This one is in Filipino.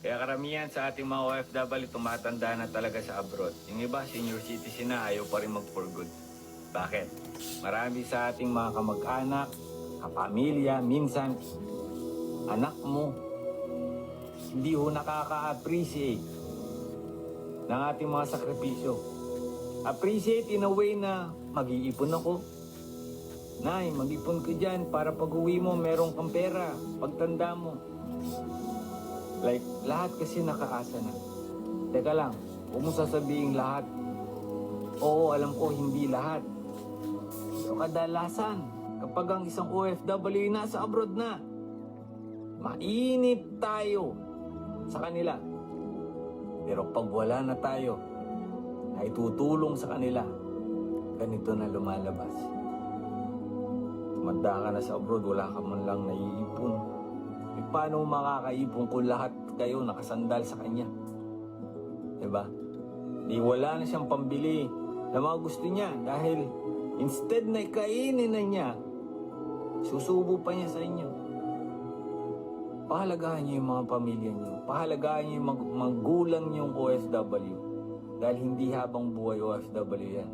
Kaya karamihan sa ating mga OFW tumatanda na talaga sa abroad. Yung iba, senior citizen na, ayaw pa rin mag-for good. Bakit? Marami sa ating mga kamag-anak, kapamilya, minsan, anak mo, hindi ho nakaka-appreciate ng ating mga sakripisyo. Appreciate in a way na mag-iipon ako. Nay, mag-ipon ka dyan para pag uwi mo, meron kang pera. Pagtanda mo. Like, lahat kasi nakaasa na. Teka lang, huwag mo sasabihin lahat. Oo, alam ko, hindi lahat. Pero kadalasan, kapag ang isang OFW nasa abroad na, mainit tayo sa kanila. Pero pag wala na tayo, na itutulong sa kanila, ganito na lumalabas. Tumanda ka na sa abroad, wala ka man lang naiipon. E paano makakaipon kung lahat kayo nakasandal sa kanya? Diba? Di wala na siyang pambili na mga gusto niya dahil instead na ikainin na niya, susubo pa niya sa inyo. Pahalagahan niyo yung mga pamilya niyo. Pahalagahan niyo yung magulang niyong OFW. Dahil hindi habang buhay OFW yan.